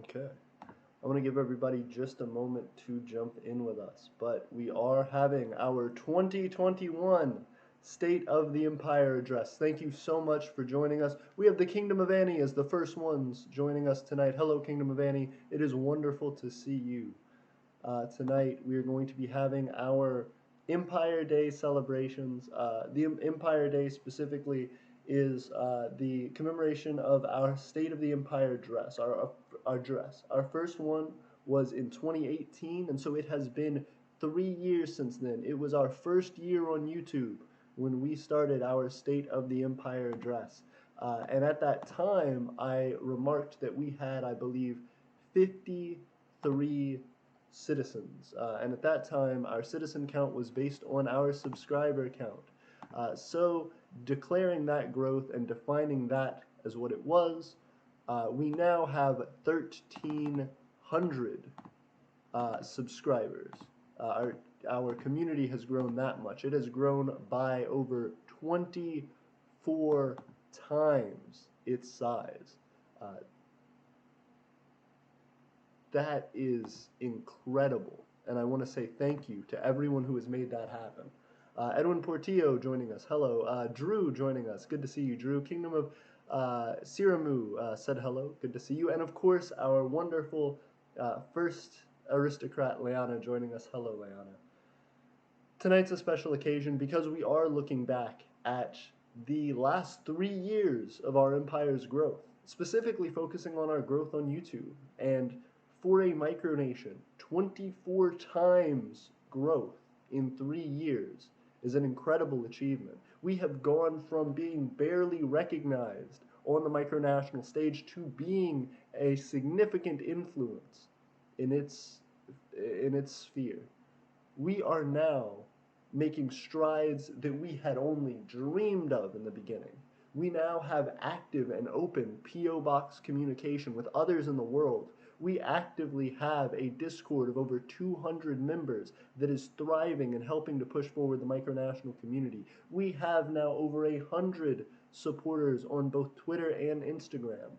Okay. I want to give everybody just a moment to jump in with us, but we are having our 2021 State of the Empire address. Thank you so much for joining us. We have the Kingdom of Annie as the first ones joining us tonight. Hello, Kingdom of Annie. It is wonderful to see you. Tonight we are going to be having our Empire Day celebrations. The Empire Day specifically is the commemoration of our State of the Empire dress, our dress. Our first one was in 2018, and so it has been 3 years since then. It was our first year on YouTube when we started our State of the Empire dress. And at that time, I remarked that we had, I believe, 53 citizens. And at that time, our citizen count was based on our subscriber count. So declaring that growth and defining that as what it was, we now have 1,300 subscribers. Our community has grown that much. It has grown by over 24 times its size. Uh, that is incredible, and I want to say thank you to everyone who has made that happen. Edwin Portillo joining us. Hello. Drew joining us. Good to see you, Drew. Kingdom of Siramu said hello. Good to see you. And of course, our wonderful first aristocrat, Leanna, joining us. Hello, Leanna. Tonight's a special occasion because we are looking back at the last 3 years of our empire's growth, specifically focusing on our growth on YouTube. And for a micronation, 24 times growth in 3 years is an incredible achievement. We have gone from being barely recognized on the micronational stage to being a significant influence in its sphere. We are now making strides that we had only dreamed of in the beginning. We now have active and open P.O. Box communication with others in the world. We actively have a Discord of over 200 members that is thriving and helping to push forward the micronational community. We have now over 100 supporters on both Twitter and Instagram.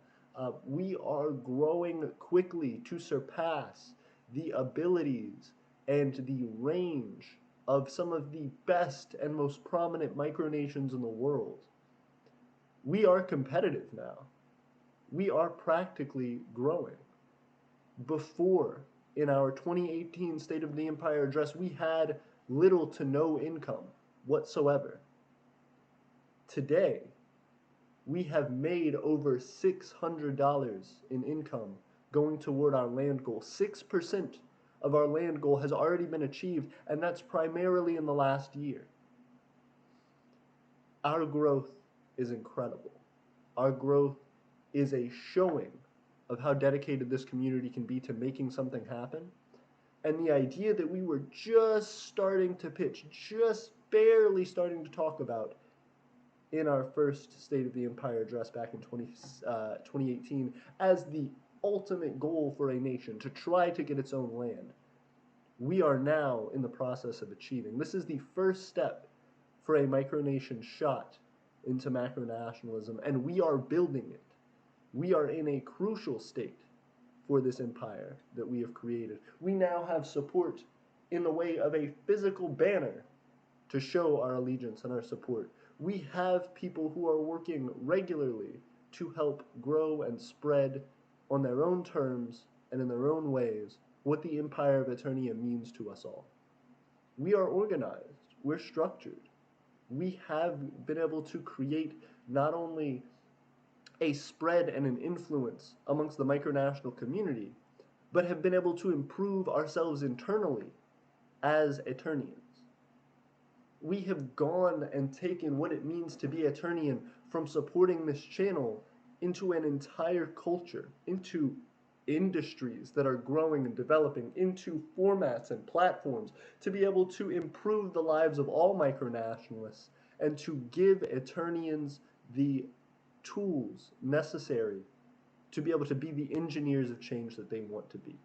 We are growing quickly to surpass the abilities and the range of some of the best and most prominent micronations in the world. We are competitive now. We are practically growing. Before, in our 2018 State of the Empire address, we had little to no income whatsoever. Today, we have made over $600 in income going toward our land goal. 6% of our land goal has already been achieved, and that's primarily in the last year. Our growth is incredible. Our growth is a showing of how dedicated this community can be to making something happen. And the idea that we were just starting to pitch, just barely starting to talk about in our first State of the Empire address back in 2018 as the ultimate goal for a nation, to try to get its own land, we are now in the process of achieving. This is the first step for a micronation shot into macronationalism, and we are building it. We are in a crucial state for this empire that we have created. We now have support in the way of a physical banner to show our allegiance and our support. We have people who are working regularly to help grow and spread on their own terms and in their own ways what the Empire of Aeternia means to us all. We are organized. We're structured. We have been able to create not only a spread and an influence amongst the micronational community, but have been able to improve ourselves internally as Aeternians. We have gone and taken what it means to be Aeternian from supporting this channel into an entire culture, into industries that are growing and developing, into formats and platforms to be able to improve the lives of all micronationalists and to give Aeternians the tools necessary to be able to be the engineers of change that they want to be.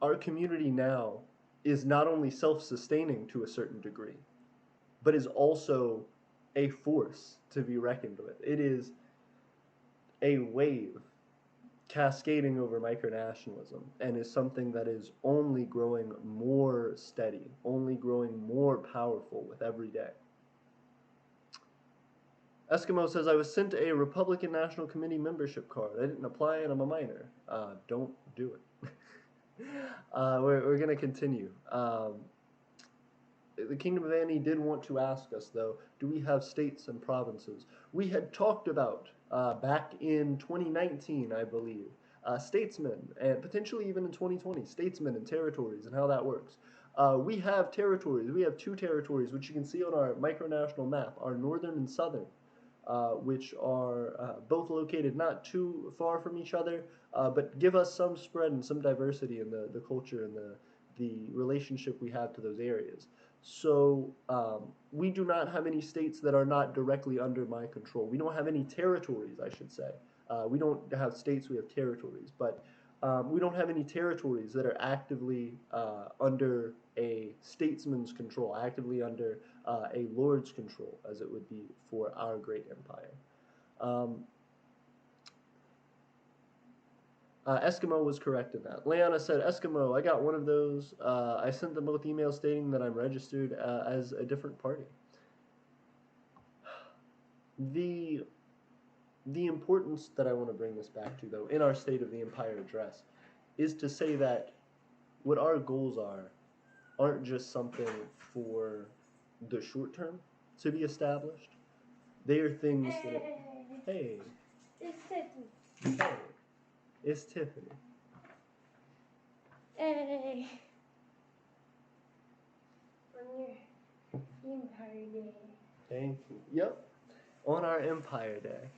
Our community now is not only self-sustaining to a certain degree, but is also a force to be reckoned with. It is a wave cascading over micronationalism and is something that is only growing more steady, only growing more powerful with every day. Eskimo says, I was sent a Republican National Committee membership card. I didn't apply and I'm a minor. Don't do it. We're going to continue. The Kingdom of Annie did want to ask us, though, do we have states and provinces? We had talked about, back in 2019, I believe, statesmen, and potentially even in 2020, statesmen and territories and how that works. We have territories. We have two territories, which you can see on our micronational map, our northern and southern, which are both located not too far from each other, but give us some spread and some diversity in the culture and the relationship we have to those areas. So we do not have any states that are not directly under my control. We don't have any territories, I should say. We don't have states, we have territories. But we don't have any territories that are actively under a statesman's control, actively under a lord's control, as it would be for our great empire. Eskimo was correct in that. Leanna said, Eskimo, I got one of those. I sent them both emails stating that I'm registered as a different party. The importance that I want to bring this back to, though, in our State of the Empire address, is to say that what our goals aren't just something for the short term to be established. They are things that... Hey. It's Tiffany. Hey. It's Tiffany. Hey. On your Empire Day. Thank you. Yep. On our Empire Day.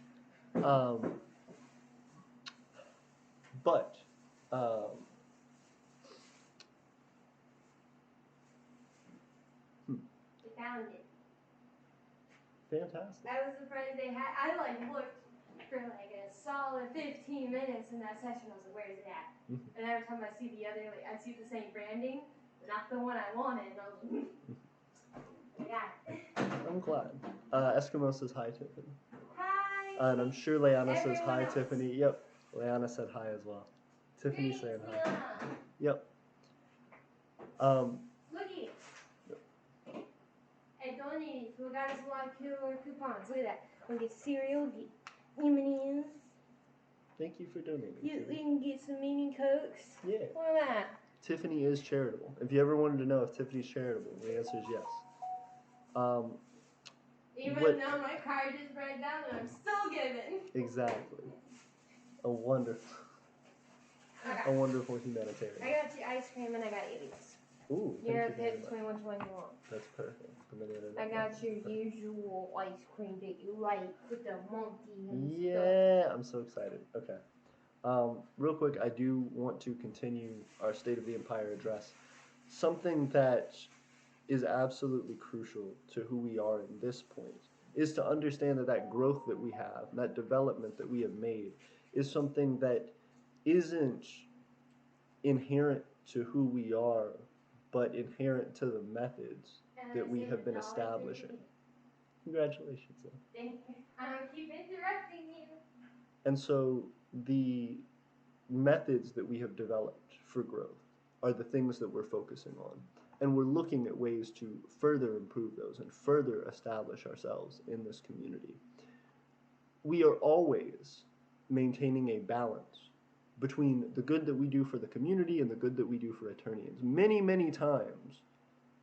But We found it. fantastic. That was the prize they had. I looked for like a solid 15 minutes in that session. I was like, where is it at? And every time I see the other, I see the same branding, but not the one I wanted. And I was like, I got it. I'm glad. Eskimo says hi, Tiffany. Hi. And I'm sure Leanna says Everyone hi, else. Tiffany. Yep. Leanna said hi as well. Tiffany saying hi. Yep. Looky. At Donnie's, we got us a lot of killer coupons. Look at that. We get cereal, get M&M's. Thank you for donating. We Tiffany. can get some mini Cokes. Yeah. Look at that. Tiffany is charitable. If you ever wanted to know if Tiffany's charitable, the answer is yes. Even What- though my card just broke down, and I'm still giving. Exactly. A wonderful Okay. humanitarian. I got you ice cream and I got you these. Ooh, thank You're you very pick much. between which one you want. That's perfect. I got your usual ice cream that you like with the monkey and stuff. Yeah, I'm so excited. Okay. Real quick, I do want to continue our State of the Empire address. Something that is absolutely crucial to who we are in this point is to understand that that growth that we have, that development that we have made, is something that isn't inherent to who we are, but inherent to the methods And that I we saved have been $1.30. establishing. Congratulations. Then. Thank you. I don't keep interrupting you. And so the methods that we have developed for growth are the things that we're focusing on. And we're looking at ways to further improve those and further establish ourselves in this community. We are always maintaining a balance between the good that we do for the community and the good that we do for Aeternians. Many, many times,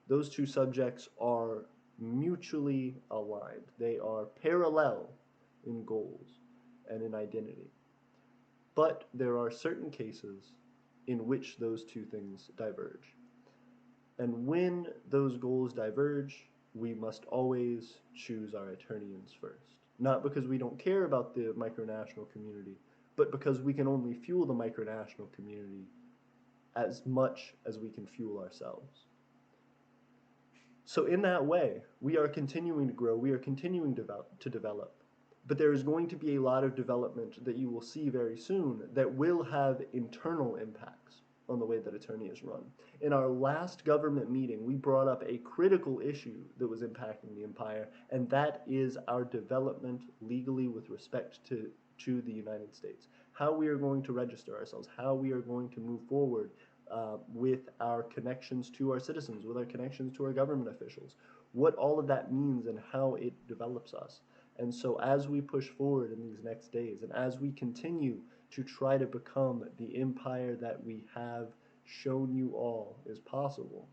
those two subjects are mutually aligned. They are parallel in goals and in identity. But there are certain cases in which those two things diverge. And when those goals diverge, we must always choose our Aeternians first. Not because we don't care about the micronational community, but because we can only fuel the micronational community as much as we can fuel ourselves. So in that way, we are continuing to grow, we are continuing to develop, but there is going to be a lot of development that you will see very soon that will have internal impacts on the way that Aeternia is run. In our last government meeting, we brought up a critical issue that was impacting the Empire, and that is our development legally with respect to the United States. how we are going to register ourselves, how we are going to move forward with our connections to our citizens, with our connections to our government officials, what all of that means and how it develops us. And so, as we push forward in these next days, and as we continue to try to become the empire that we have shown you all is possible,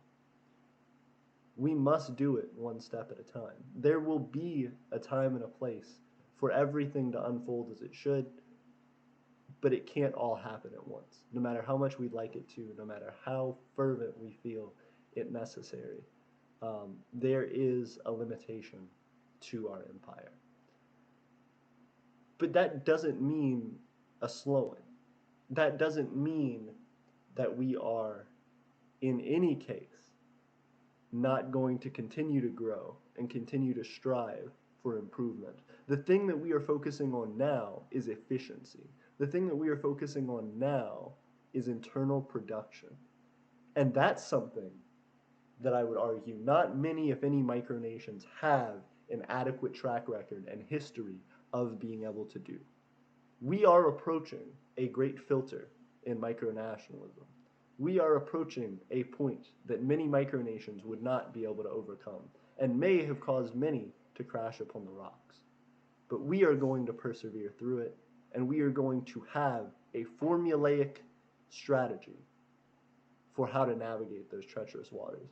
we must do it one step at a time. There will be a time and a place for everything to unfold as it should, but it can't all happen at once, no matter how much we'd like it to, no matter how fervent we feel it necessary. There is a limitation to our empire. But that doesn't mean a slowing. That doesn't mean that we are, in any case, not going to continue to grow and continue to strive for improvement. The thing that we are focusing on now is efficiency. The thing that we are focusing on now is internal production. And that's something that I would argue not many, if any, micronations have an adequate track record and history of being able to do. We are approaching a great filter in micronationalism. We are approaching a point that many micronations would not be able to overcome and may have caused many to crash upon the rocks. But we are going to persevere through it, and we are going to have a formulaic strategy for how to navigate those treacherous waters.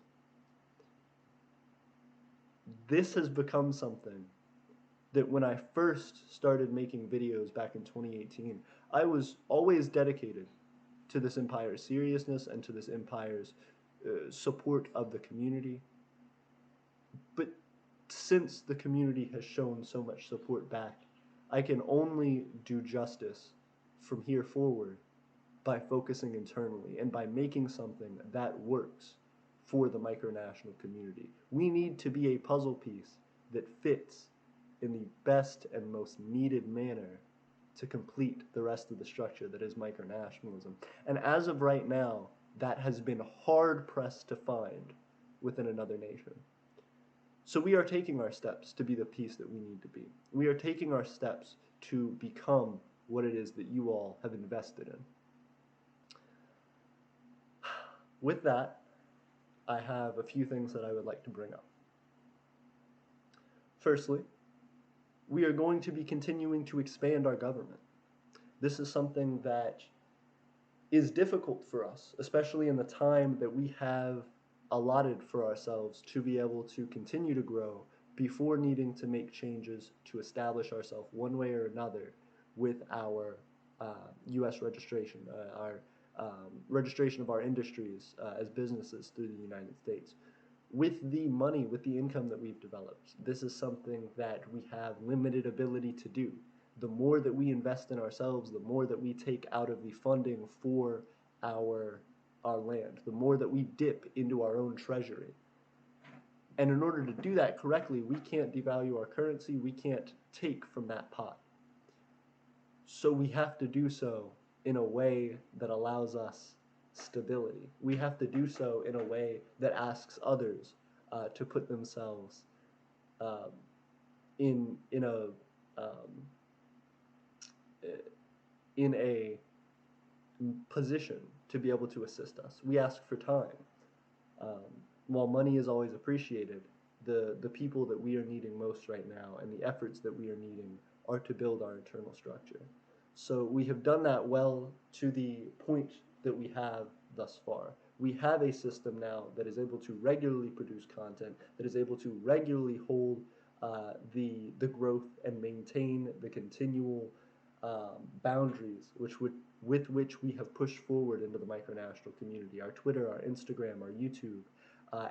This has become something that when I first started making videos back in 2018, I was always dedicated to this empire's seriousness and to this empire's support of the community. But since the community has shown so much support back, I can only do justice from here forward by focusing internally and by making something that works for the micronational community. We need to be a puzzle piece that fits in the best and most needed manner to complete the rest of the structure that is micronationalism. And as of right now, that has been hard pressed to find within another nation. So we are taking our steps to be the piece that we need to be. We are taking our steps to become what it is that you all have invested in. With that, I have a few things that I would like to bring up. Firstly, we are going to be continuing to expand our government. This is something that is difficult for us, especially in the time that we have allotted for ourselves to be able to continue to grow before needing to make changes to establish ourselves one way or another with our U.S. registration, our registration of our industries as businesses through the United States. With the money, with the income that we've developed, this is something that we have limited ability to do. The more that we invest in ourselves, the more that we take out of the funding for our land, the more that we dip into our own treasury. And in order to do that correctly, we can't devalue our currency, we can't take from that pot. So we have to do so in a way that allows us stability. We have to do so in a way that asks others to put themselves in a position to be able to assist us. We ask for time. While money is always appreciated, the people that we are needing most right now and the efforts that we are needing are to build our internal structure. So we have done that well to the point that we have thus far. We have a system now that is able to regularly produce content, that is able to regularly hold the growth and maintain the continual boundaries with which we have pushed forward into the micronational community. Our Twitter, our Instagram, our YouTube,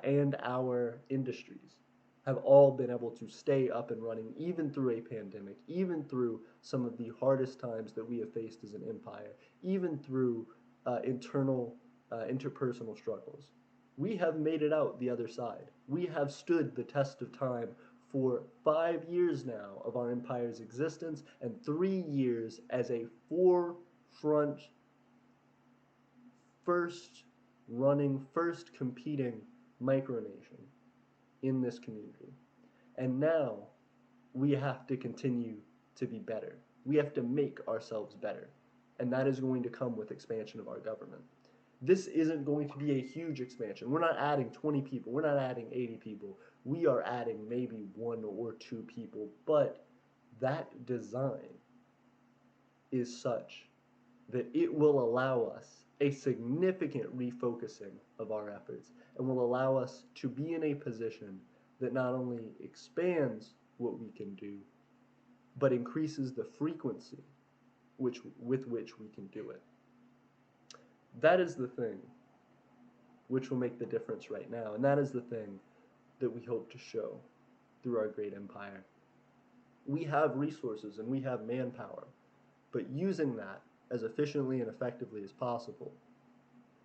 and our industries have all been able to stay up and running even through a pandemic, even through some of the hardest times that we have faced as an empire, even through interpersonal struggles. We have made it out the other side. We have stood the test of time for 5 years now of our empire's existence and 3 years as a forefront, first competing micronation in this community. And now we have to continue to be better. We have to make ourselves better. and that is going to come with expansion of our government. This isn't going to be a huge expansion. We're not adding 20 people. We're not adding 80 people. We are adding maybe 1 or 2 people, but that design is such that it will allow us a significant refocusing of our efforts and will allow us to be in a position that not only expands what we can do, but increases the frequency with which we can do it. That is the thing which will make the difference right now, and that is the thing that we hope to show through our great empire. We have resources and we have manpower, but using that as efficiently and effectively as possible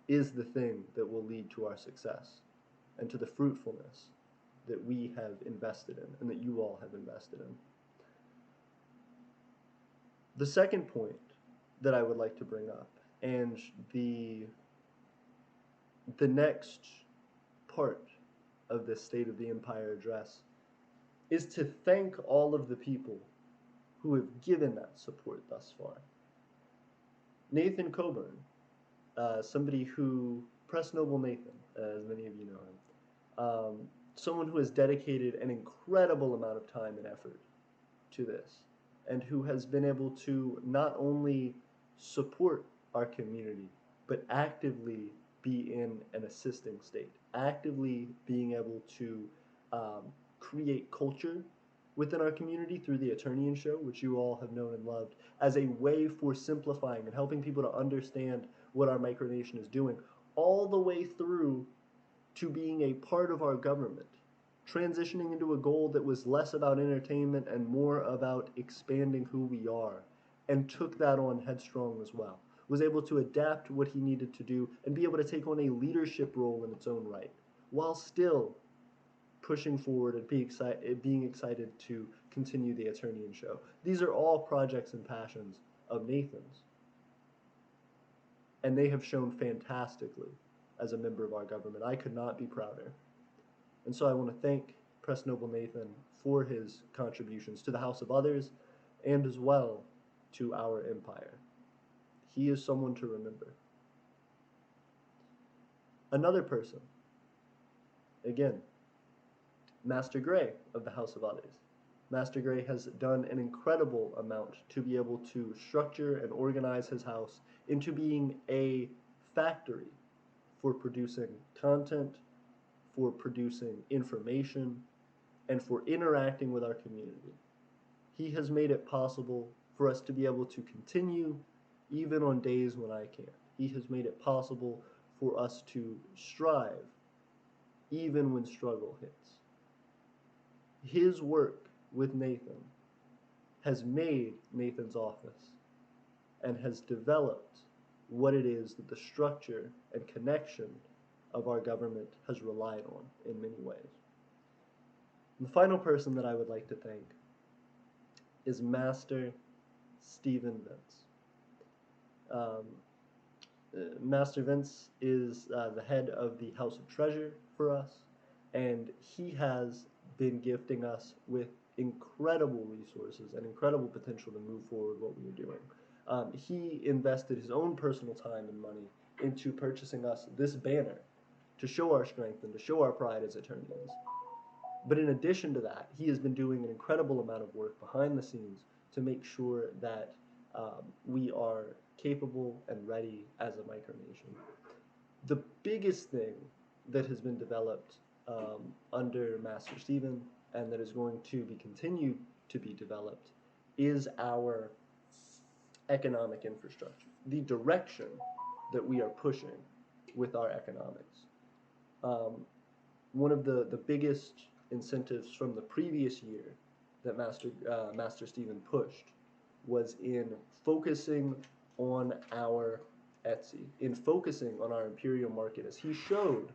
is the thing that will lead to our success and to the fruitfulness that we have invested in and that you all have invested in. The second point that I would like to bring up, and the next part of this State of the Empire address, is to thank all of the people who have given that support thus far. Nathan Coburn, somebody who, Press Noble Nathan, as many of you know him, someone who has dedicated an incredible amount of time and effort to this, and who has been able to not only support our community, but actively be in an assisting state, actively being able to create culture within our community through the Aeternian show, which you all have known and loved, as a way for simplifying and helping people to understand what our micronation is doing, all the way through to being a part of our government, transitioning into a goal that was less about entertainment and more about expanding who we are, and took that on headstrong as well, was able to adapt what he needed to do and be able to take on a leadership role in its own right, while still pushing forward and being excited to continue the Aeternian show. These are all projects and passions of Nathan's, and they have shown fantastically as a member of our government. I could not be prouder. And so I want to thank Press Noble Nathan for his contributions to the House of Others and as well to our empire. He is someone to remember. Another person, again, Master Gray of the House of Others. Master Gray has done an incredible amount to be able to structure and organize his house into being a factory for producing content, for producing information, and for interacting with our community. He has made it possible for us to be able to continue even on days when I can't. He has made it possible for us to strive even when struggle hits. His work with Nathan has made Nathan's office and has developed what it is that the structure and connection of our government has relied on in many ways. And the final person that I would like to thank is Master Stephen Vince. Master Vince is the head of the House of Treasure for us, and he has been gifting us with incredible resources and incredible potential to move forward what we are doing. He invested his own personal time and money into purchasing us this banner to show our strength and to show our pride as Aeternians. But in addition to that, he has been doing an incredible amount of work behind the scenes to make sure that we are capable and ready as a micronation. The biggest thing that has been developed under Master Stephen and that is going to be continued to be developed is our economic infrastructure, the direction that we are pushing with our economics. One of the biggest incentives from the previous year that Master Stephen pushed was in focusing on our Etsy, in focusing on our Imperial market, as he showed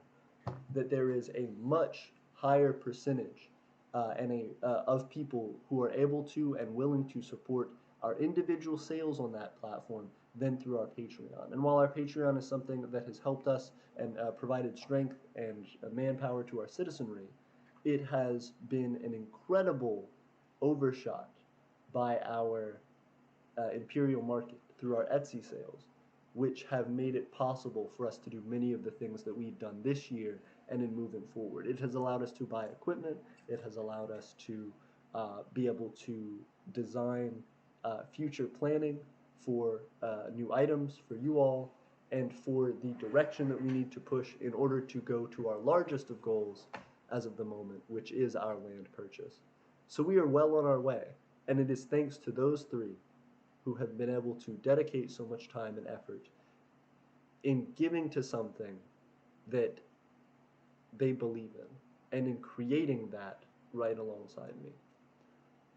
that there is a much higher percentage of people who are able to and willing to support our individual sales on that platform than through our Patreon. And while our Patreon is something that has helped us and provided strength and manpower to our citizenry, it has been an incredible overshot by our Imperial market through our Etsy sales, which have made it possible for us to do many of the things that we've done this year and in moving forward. It has allowed us to buy equipment. It has allowed us to be able to design future planning for new items for you all and for the direction that we need to push in order to go to our largest of goals as of the moment, which is our land purchase. So we are well on our way, and it is thanks to those three who have been able to dedicate so much time and effort in giving to something that they believe in and in creating that right alongside me.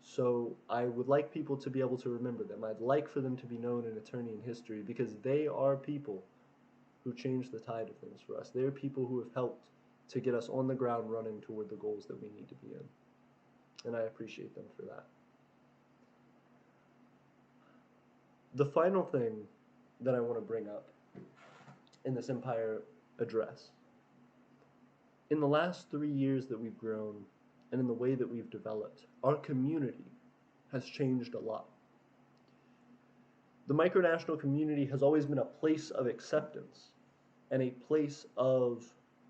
So I would like people to be able to remember them. I'd like for them to be known in Aeternian history because they are people who changed the tide of things for us. They are people who have helped to get us on the ground running toward the goals that we need to be in. And I appreciate them for that. The final thing that I want to bring up in this Empire address, in the last 3 years that we've grown and in the way that we've developed, our community has changed a lot. The micronational community has always been a place of acceptance and a place of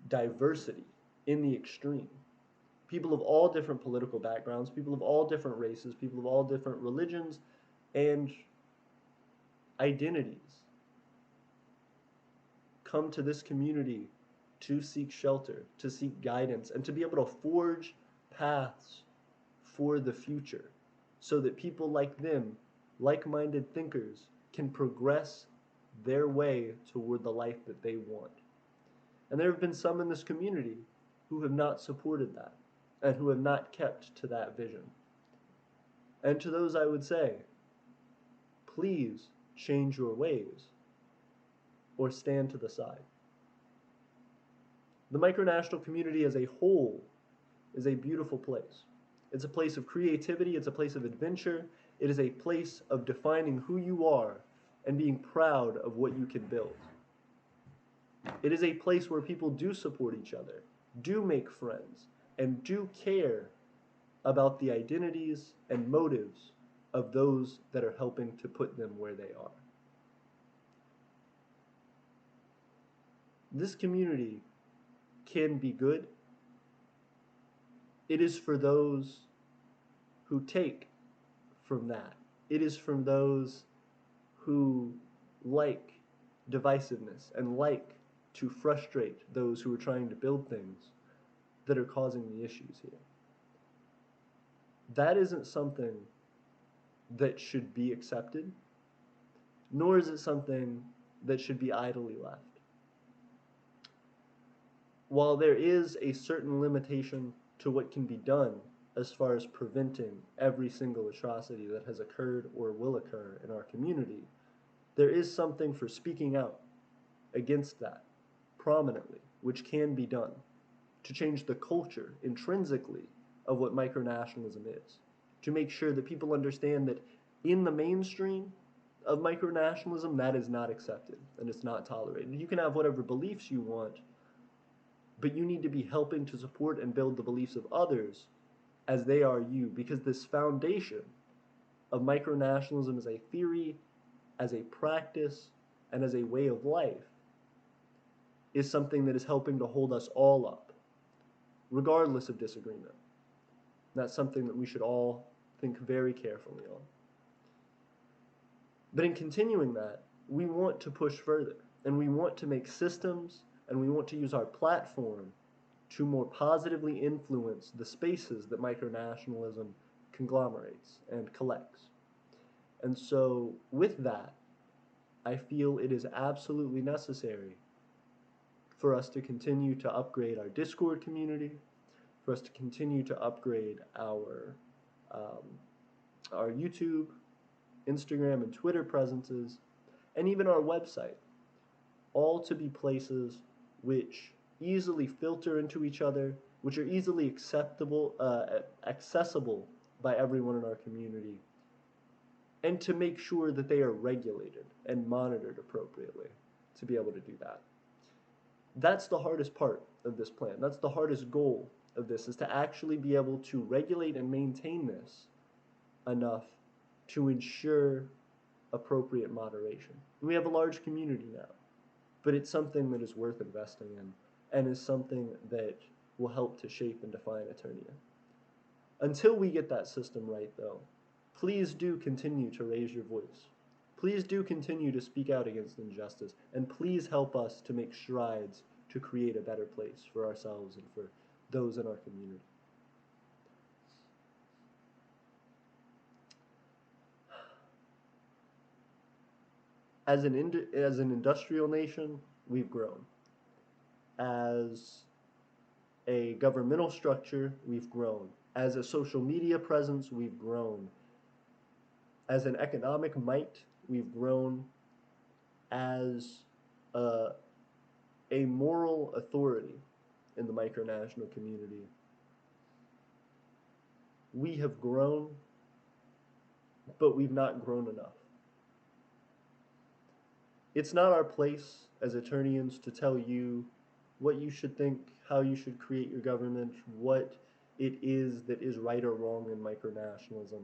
diversity in the extreme. People of all different political backgrounds, people of all different races, people of all different religions and identities come to this community to seek shelter, to seek guidance, and to be able to forge paths for the future so that people like them, like-minded thinkers, can progress their way toward the life that they want. And there have been some in this community who have not supported that and who have not kept to that vision. And to those I would say, please change your ways or stand to the side. The micronational community as a whole is a beautiful place. It's a place of creativity, it's a place of adventure, it is a place of defining who you are and being proud of what you can build. It is a place where people do support each other, do make friends, and do care about the identities and motives of those that are helping to put them where they are. This community can be good. It is for those who take from that. It is from those who like divisiveness and like to frustrate those who are trying to build things that are causing the issues here. That isn't something that should be accepted, nor is it something that should be idly left. While there is a certain limitation to what can be done as far as preventing every single atrocity that has occurred or will occur in our community, there is something for speaking out against that prominently, which can be done to change the culture intrinsically of what micronationalism is, to make sure that people understand that in the mainstream of micronationalism, that is not accepted and it's not tolerated. You can have whatever beliefs you want, but you need to be helping to support and build the beliefs of others as they are you, because this foundation of micronationalism as a theory, as a practice, and as a way of life is something that is helping to hold us all up, regardless of disagreement. That's something that we should all think very carefully on. But in continuing that, we want to push further, and we want to make systems, and we want to use our platform to more positively influence the spaces that micronationalism conglomerates and collects. And so with that, I feel it is absolutely necessary for us to continue to upgrade our Discord community, for us to continue to upgrade our YouTube, Instagram, and Twitter presences, and even our website, all to be places which easily filter into each other, which are easily accessible by everyone in our community, and to make sure that they are regulated and monitored appropriately to be able to do that. That's the hardest part of this plan. That's the hardest goal of this, is to actually be able to regulate and maintain this enough to ensure appropriate moderation. We have a large community now, but it's something that is worth investing in and is something that will help to shape and define Eternia. Until we get that system right, though, please do continue to raise your voice. Please do continue to speak out against injustice, and please help us to make strides to create a better place for ourselves and for those in our community. As an industrial nation, we've grown. As a governmental structure, we've grown. As a social media presence, we've grown. As an economic might, we've grown. As a, a moral authority in the micronational community, we have grown, but we've not grown enough. It's not our place as Eternians to tell you what you should think, how you should create your government, what it is that is right or wrong in micronationalism.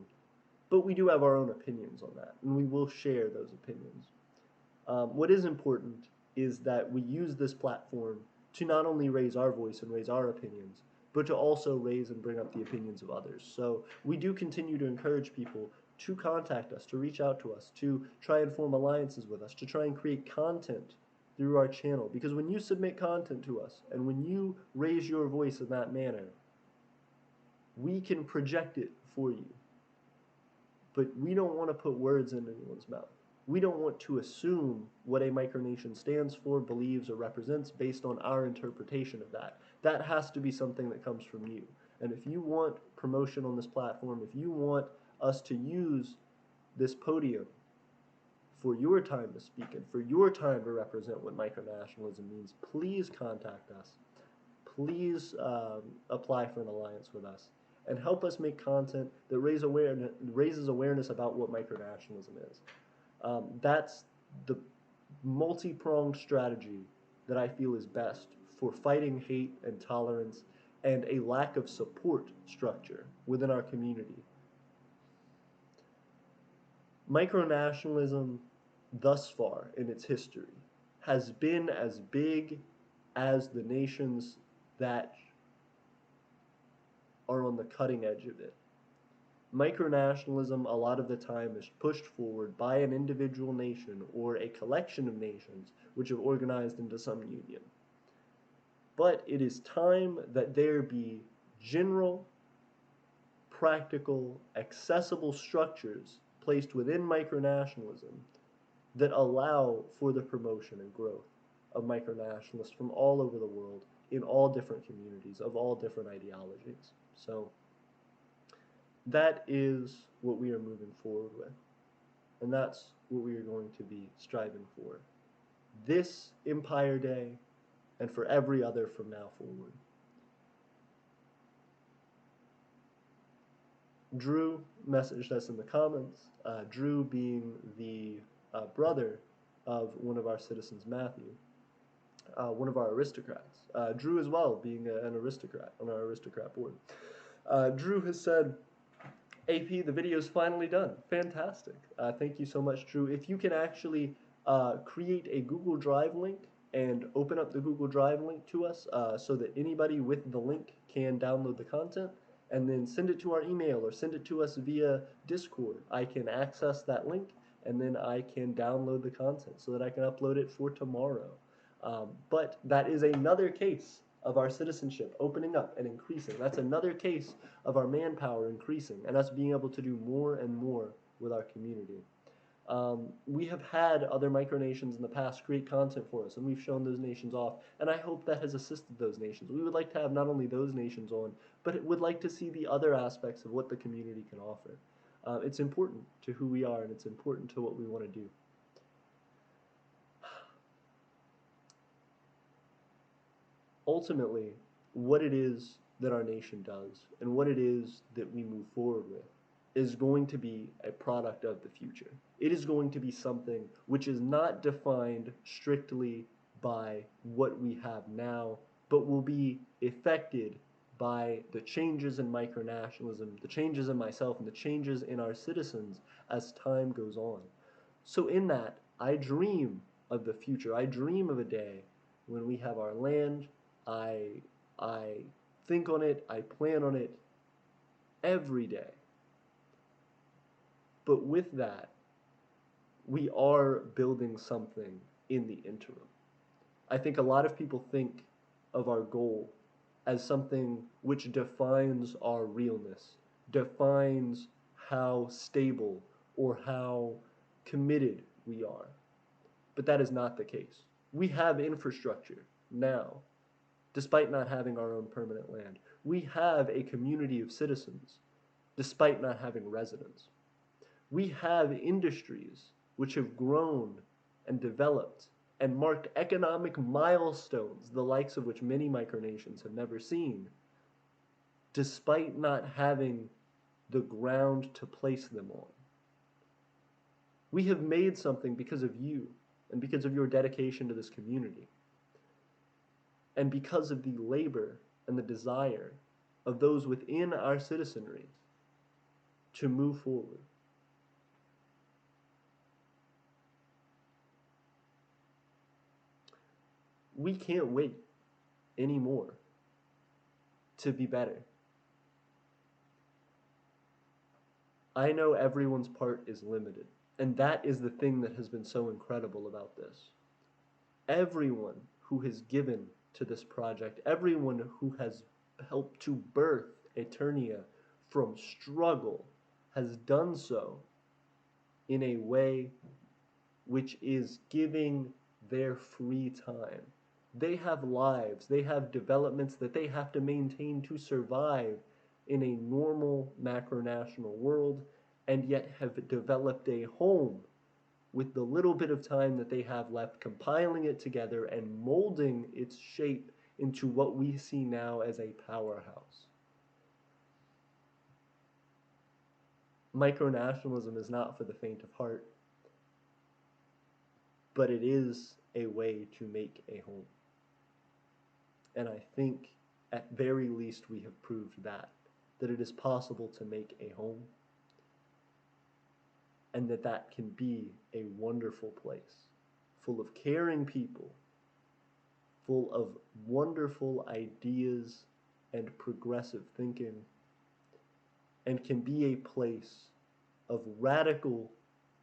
But we do have our own opinions on that, and we will share those opinions. What is important is that we use this platform to not only raise our voice and raise our opinions, but to also raise and bring up the opinions of others. So we do continue to encourage people to contact us, to reach out to us, to try and form alliances with us, to try and create content through our channel. Because when you submit content to us, and when you raise your voice in that manner, we can project it for you. But we don't want to put words in anyone's mouth. We don't want to assume what a micronation stands for, believes, or represents based on our interpretation of that. That has to be something that comes from you. And if you want promotion on this platform, if you want us to use this podium for your time to speak and for your time to represent what micronationalism means, please contact us. Please apply for an alliance with us and help us make content that raises awareness about what micronationalism is. That's the multi-pronged strategy that I feel is best for fighting hate and tolerance and a lack of support structure within our community. Micronationalism, thus far in its history, has been as big as the nations that are on the cutting edge of it. Micronationalism, a lot of the time, is pushed forward by an individual nation or a collection of nations which have organized into some union. But it is time that there be general, practical, accessible structures placed within micronationalism that allow for the promotion and growth of micronationalists from all over the world in all different communities of all different ideologies. So that is what we are moving forward with, and that's what we are going to be striving for this Empire Day and for every other from now forward. Drew messaged us in the comments, Drew being the brother of one of our citizens, Matthew, one of our aristocrats. Drew as well, being an aristocrat on our aristocrat board. Drew has said, AP, the video is finally done. Fantastic. Thank you so much, Drew. If you can actually create a Google Drive link and open up the Google Drive link to us so that anybody with the link can download the content, and then send it to our email or send it to us via Discord. I can access that link, and then I can download the content so that I can upload it for tomorrow. But that is another case of our citizenship opening up and increasing. That's another case of our manpower increasing and us being able to do more and more with our community. We have had other micronations in the past create content for us, and we've shown those nations off, and I hope that has assisted those nations. We would like to have not only those nations on, but would like to see the other aspects of what the community can offer. It's important to who we are, and it's important to what we want to do. Ultimately, what it is that our nation does and what it is that we move forward with is going to be a product of the future. It is going to be something which is not defined strictly by what we have now, but will be affected by the changes in micronationalism, the changes in myself, and the changes in our citizens as time goes on. So in that, I dream of the future. I dream of a day when we have our land. I I think on it, I plan on it every day. But with that, we are building something in the interim. I think a lot of people think of our goal as something which defines our realness, defines how stable or how committed we are. But that is not the case. We have infrastructure now, despite not having our own permanent land. We have a community of citizens, despite not having residents. We have industries which have grown and developed and marked economic milestones, the likes of which many micronations have never seen, despite not having the ground to place them on. We have made something because of you and because of your dedication to this community, and because of the labor and the desire of those within our citizenry to move forward. We can't wait anymore to be better. I know everyone's part is limited, and that is the thing that has been so incredible about this. Everyone who has given to this project, everyone who has helped to birth Aeternia from struggle, has done so in a way which is giving their free time. They have lives, they have developments that they have to maintain to survive in a normal macronational world, and yet have developed a home with the little bit of time that they have left, compiling it together and molding its shape into what we see now as a powerhouse. Micronationalism is not for the faint of heart, but it is a way to make a home. And I think at very least we have proved that it is possible to make a home, and that that can be a wonderful place, full of caring people, full of wonderful ideas and progressive thinking, and can be a place of radical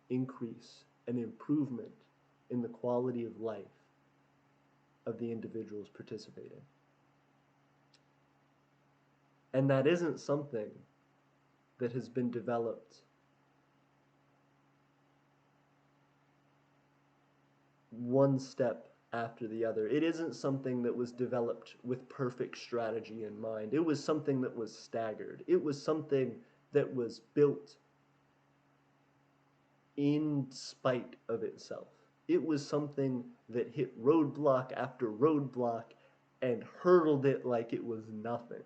increase and improvement in the quality of life of the individuals participating. And that isn't something that has been developed one step after the other. It isn't something that was developed with perfect strategy in mind. It was something that was staggered. It was something that was built in spite of itself. It was something that hit roadblock after roadblock and hurdled it like it was nothing.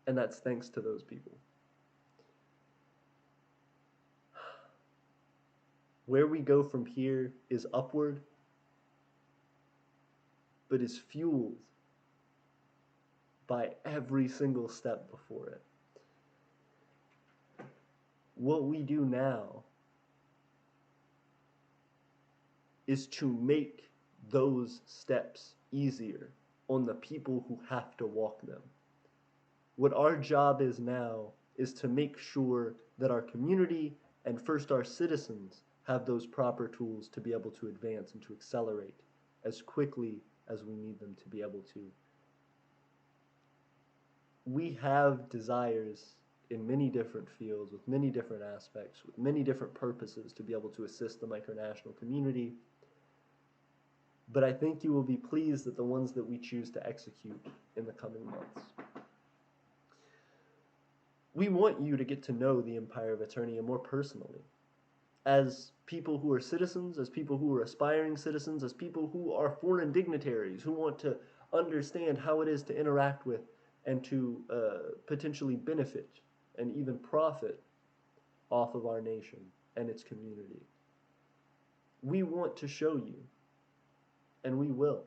And that's thanks to those people. Where we go from here is upward, but is fueled by every single step before it. What we do now is to make those steps easier on the people who have to walk them. What our job is now is to make sure that our community and first our citizens have those proper tools to be able to advance and to accelerate as quickly as we need them to be able to. We have desires in many different fields, with many different aspects, with many different purposes to be able to assist the micronational community. But I think you will be pleased at the ones that we choose to execute in the coming months. We want you to get to know the Empire of Aeternia more personally, as people who are citizens, as people who are aspiring citizens, as people who are foreign dignitaries, who want to understand how it is to interact with and to potentially benefit and even profit off of our nation and its community. We want to show you, and we will.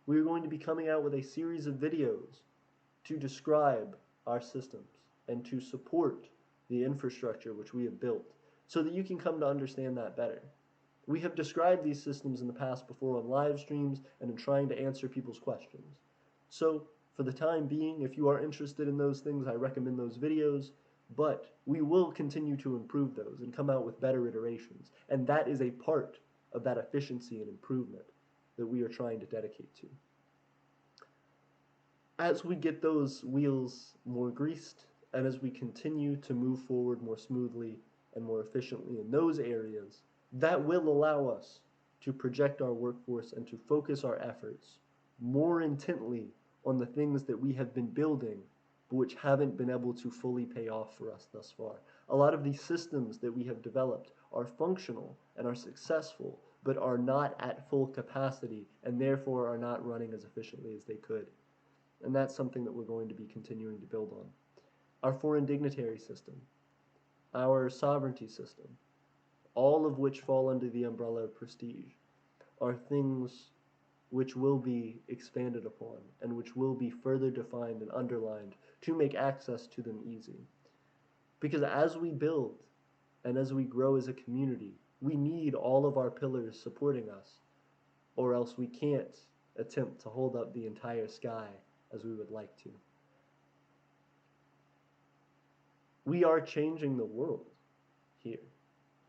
We're going to be coming out with a series of videos to describe our systems and to support the infrastructure which we have built, so that you can come to understand that better. We have described these systems in the past before on live streams and in trying to answer people's questions. So, for the time being, if you are interested in those things, I recommend those videos, but we will continue to improve those and come out with better iterations. And that is a part of that efficiency and improvement that we are trying to dedicate to. As we get those wheels more greased, and as we continue to move forward more smoothly and more efficiently in those areas, that will allow us to project our workforce and to focus our efforts more intently on the things that we have been building but which haven't been able to fully pay off for us thus far. A lot of these systems that we have developed are functional and are successful, but are not at full capacity and therefore are not running as efficiently as they could. And that's something that we're going to be continuing to build on. Our foreign dignitary system, our sovereignty system, all of which fall under the umbrella of prestige, are things which will be expanded upon and which will be further defined and underlined to make access to them easy. Because as we build and as we grow as a community, we need all of our pillars supporting us, or else we can't attempt to hold up the entire sky as we would like to. We are changing the world here.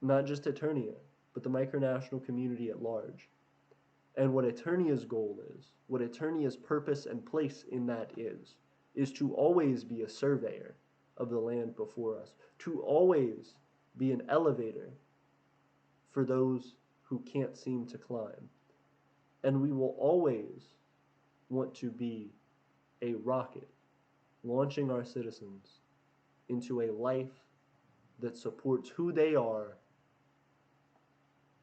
Not just Aeternia, but the micronational community at large. And what Aeternia's goal is, what Aeternia's purpose and place in that is to always be a surveyor of the land before us, to always be an elevator for those who can't seem to climb. And we will always want to be a rocket launching our citizens into a life that supports who they are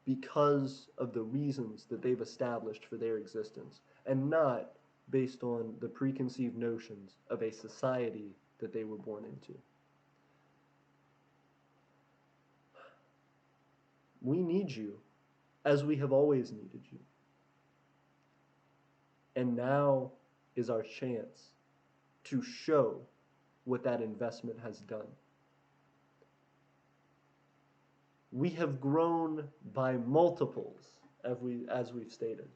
because of the reasons that they've established for their existence, and not based on the preconceived notions of a society that they were born into. We need you as we have always needed you. And now is our chance to show what that investment has done. We have grown by multiples, as we've stated.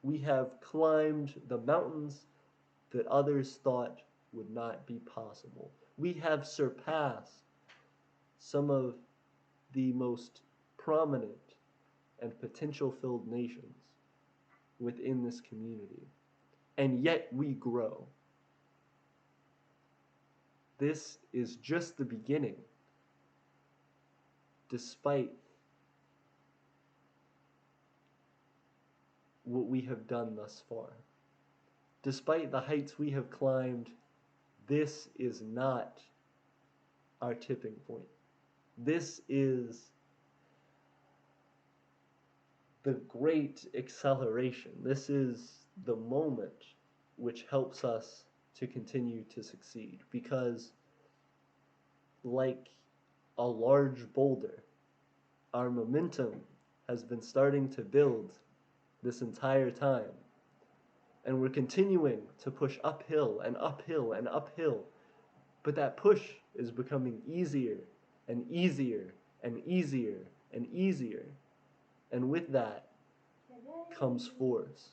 We have climbed the mountains that others thought would not be possible. We have surpassed some of the most prominent and potential-filled nations within this community. And yet we grow. This is just the beginning, despite what we have done thus far. Despite the heights we have climbed, this is not our tipping point. This is the great acceleration. This is the moment which helps us to continue to succeed, because like a large boulder, our momentum has been starting to build this entire time, and we're continuing to push uphill and uphill and uphill, but that push is becoming easier and easier and easier and easier, and with that comes force.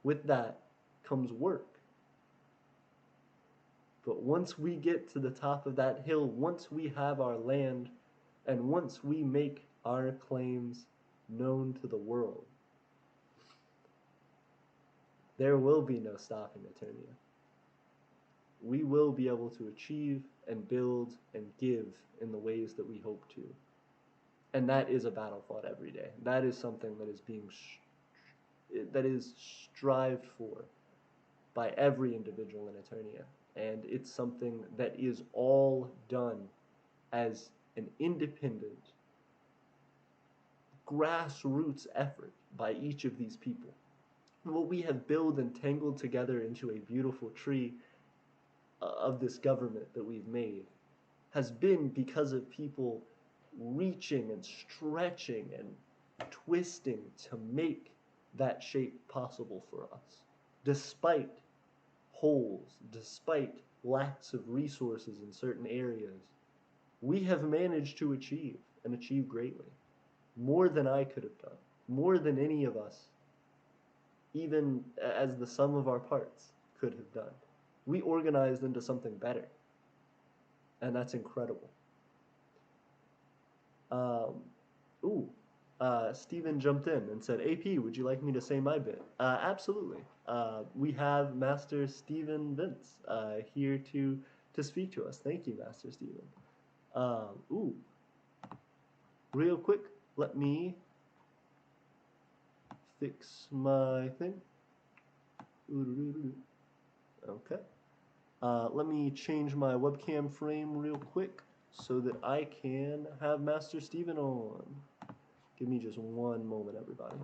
With that comes work. But once we get to the top of that hill, once we have our land, and once we make our claims known to the world, there will be no stopping Aeternia. We will be able to achieve and build and give in the ways that we hope to. And that is a battle fought every day. That is something that is being that is strived for by every individual in Aeternia. And it's something that is all done as an independent, grassroots effort by each of these people. What we have built and tangled together into a beautiful tree of this government that we've made has been because of people reaching and stretching and twisting to make that shape possible for us, despite holes, despite lacks of resources in certain areas. We have managed to achieve, and achieve greatly. More than I could have done. More than any of us, even as the sum of our parts, could have done. We organized into something better. And that's incredible. Um, ooh, Steven jumped in and said, AP, would you like me to say my bit? Absolutely. We have Master Steven Vince here to speak to us. Thank you, Master Steven. Ooh, real quick, let me fix my thing. Okay. Let me change my webcam frame real quick so that I can have Master Steven on. Give me just one moment, everybody.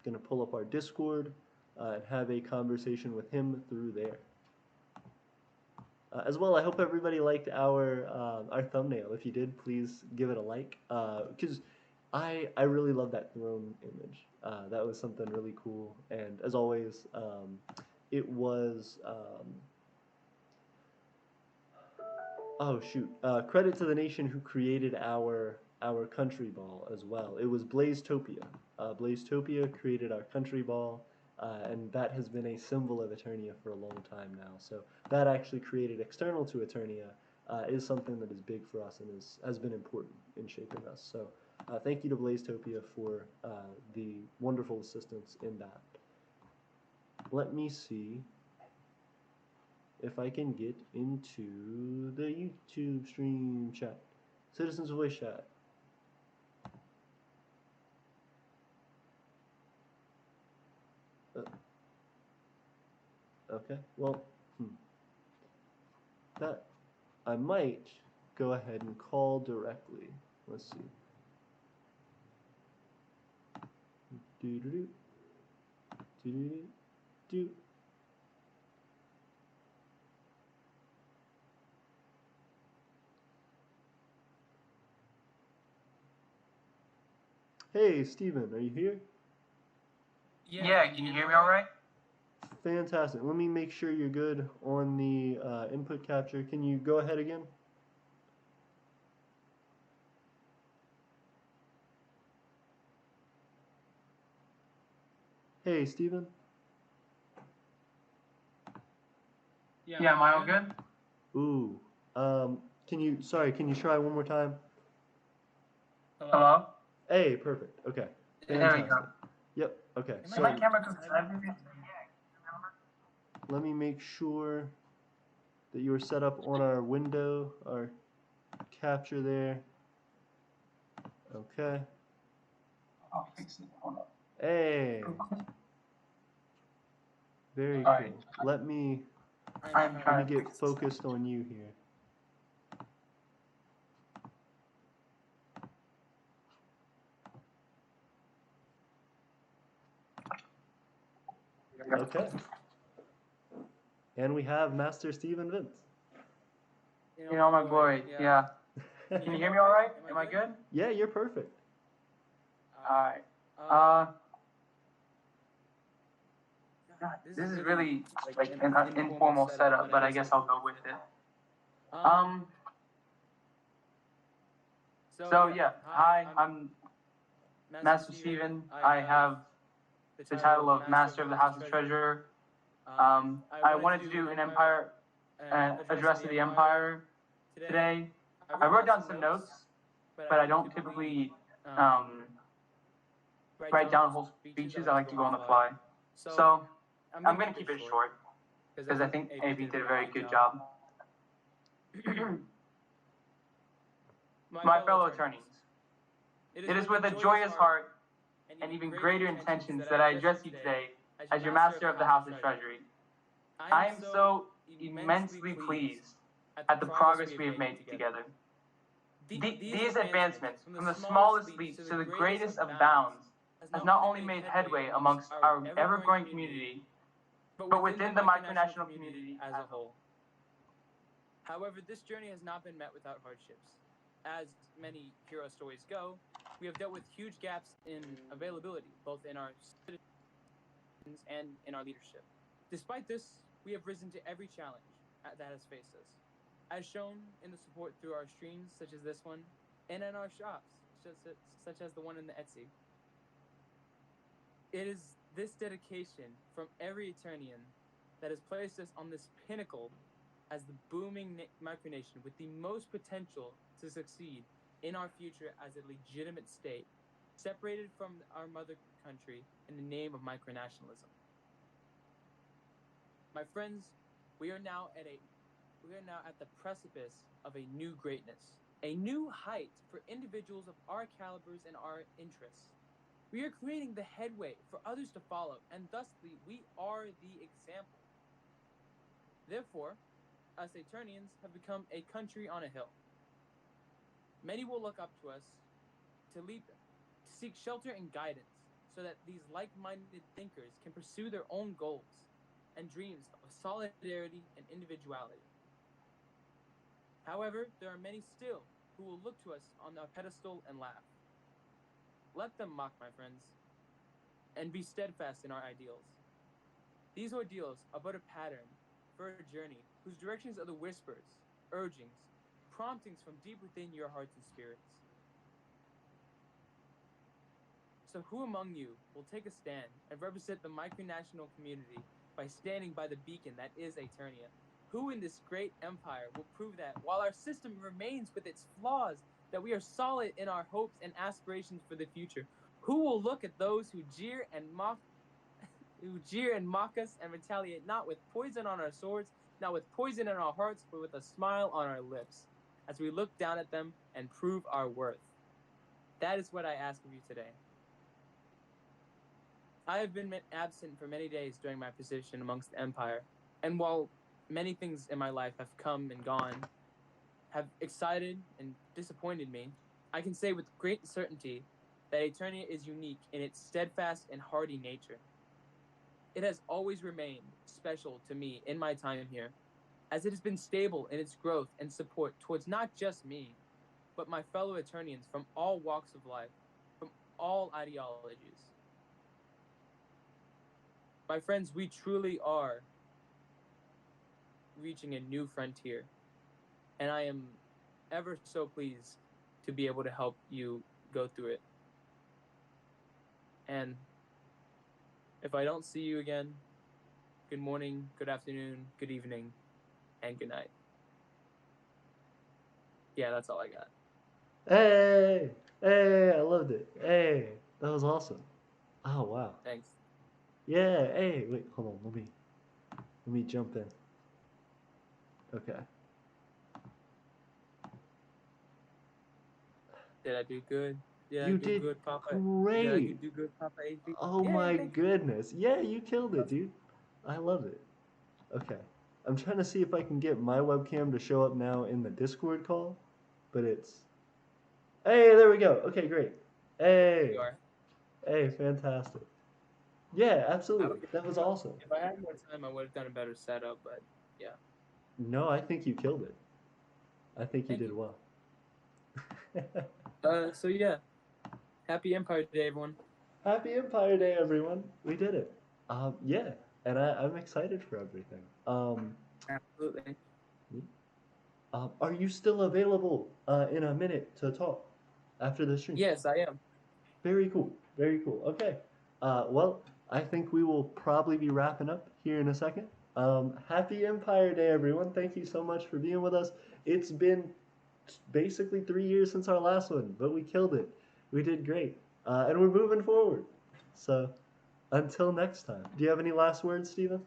Going to pull up our Discord and have a conversation with him through there. As well, I hope everybody liked our thumbnail. If you did, please give it a like, because I really love that throne image. That was something really cool, and as always, it was. Oh shoot! Credit to the nation who created our country ball as well. It was Blazetopia. Blazetopia created our country ball, and that has been a symbol of Eternia for a long time now. So that actually created external to Eternia is something that is big for us and has been important in shaping us. So thank you to Blazetopia for the wonderful assistance in that. Let me see if I can get into the YouTube stream chat. Citizens Voice chat. Okay, well, that I might go ahead and call directly. Let's see. Do do do do do do. Hey, Steven, are you here? Yeah, can you hear me all right? Fantastic. Let me make sure you're good on the input capture. Can you go ahead again? Hey, Steven. Yeah, am I all good? Ooh. Can you try one more time? Hello? Hey, perfect. Okay. There we Fantastic. go. Yep. Okay. Is So my camera connected? let me make sure that you are set up on our window, our capture there. Okay. I'll fix it. Hold up. Hey. Very All cool. right. Let me I'm trying to get fix this. focused on you here. Okay. And we have Master Steven Vince. You know, my boy, yeah. Can you hear me all right? Am I good? Yeah, you're perfect. All right. God, this is really like an informal setup, but I guess I'll go with it. So yeah, hi, I'm Master Steven. I have the title of Master of the House of Treasure. I wanted to do an Empire address to the Empire today. I wrote down some notes, but I don't typically write down whole speeches. I like to go on the fly. So I'm going to keep it short because I think AP did a very good job. My fellow attorneys, it is with a joyous heart and even greater intentions that I address you today as your Master of the House of Treasury. I am so immensely pleased at the progress we have made together. These advancements, from the smallest leaps to the greatest of bounds, has not only made headway amongst our ever-growing community, but within the micronational community as a whole. However, this journey has not been met without hardships. As many hero stories go, we have dealt with huge gaps in availability, both in our citizens and in our leadership. Despite this, we have risen to every challenge that has faced us, as shown in the support through our streams such as this one, and in our shops such as the one in the Etsy. It is this dedication from every Eternian that has placed us on this pinnacle as the booming micronation with the most potential to succeed in our future as a legitimate state, separated from our mother country in the name of micronationalism. My friends, we are now at the precipice of a new greatness, a new height for individuals of our calibers and our interests. We are creating the headway for others to follow, and thusly we are the example. Therefore, us Eternians have become a country on a hill. Many will look up to us to lead them, to seek shelter and guidance, so that these like-minded thinkers can pursue their own goals and dreams of solidarity and individuality. However, there are many still who will look to us on our pedestal and laugh. Let them mock, my friends, and be steadfast in our ideals. These ordeals are but a pattern for a journey whose directions are the whispers, urgings, promptings from deep within your hearts and spirits. So who among you will take a stand and represent the micronational community by standing by the beacon that is Aeternia? Who in this great empire will prove that, while our system remains with its flaws, that we are solid in our hopes and aspirations for the future? Who will look at those who jeer and mock us and retaliate, not with poison on our swords, not with poison in our hearts, but with a smile on our lips, as we look down at them and prove our worth? That is what I ask of you today. I have been absent for many days during my position amongst the Empire, and while many things in my life have come and gone, have excited and disappointed me, I can say with great certainty that Aeternia is unique in its steadfast and hardy nature. It has always remained special to me in my time here, as it has been stable in its growth and support towards not just me, but my fellow Eternians from all walks of life, from all ideologies. My friends, we truly are reaching a new frontier, and I am ever so pleased to be able to help you go through it. And if I don't see you again, good morning, good afternoon, good evening, and good night. Yeah, that's all I got. Hey, hey, I loved it. Hey, that was awesome. Oh wow. Thanks. Yeah. Hey, wait, hold on. Let me jump in. Okay. Did I do good? Did I You do did good, Papa? Did I great. do good, Papa AP? Oh Yeah, my thank you. goodness. Yeah, you killed it, dude. I love it. Okay. I'm trying to see if I can get my webcam to show up now in the Discord call, but it's. Hey, there we go. Okay, great. You Hey. are. Hey, fantastic. Yeah, I absolutely. would, That was awesome. if I had more time, I would have done a better setup, but yeah. No, I think you killed it. I think you Thank did you. well. So yeah, happy Empire Day, everyone. Happy Empire Day, everyone. We did it. Yeah, and I'm excited for everything. Absolutely. Are you still available in a minute to talk after the stream? Yes, I am. Very cool. Very cool. Okay. Well, I think we will probably be wrapping up here in a second. Happy Empire Day, everyone. Thank you so much for being with us. It's been basically 3 years since our last one, but we killed it. We did great. And we're moving forward. So until next time. Do you have any last words, Steven?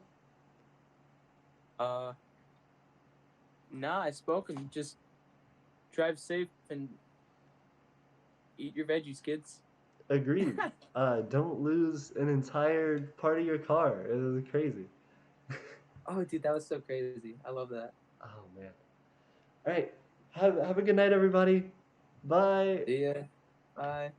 Nah, I spoke and just drive safe and eat your veggies, kids. Agreed. Don't lose an entire part of your car. It was crazy. Oh, dude, that was so crazy. I love that. Oh man. All right. Have a good night, everybody. Bye. See ya. Bye.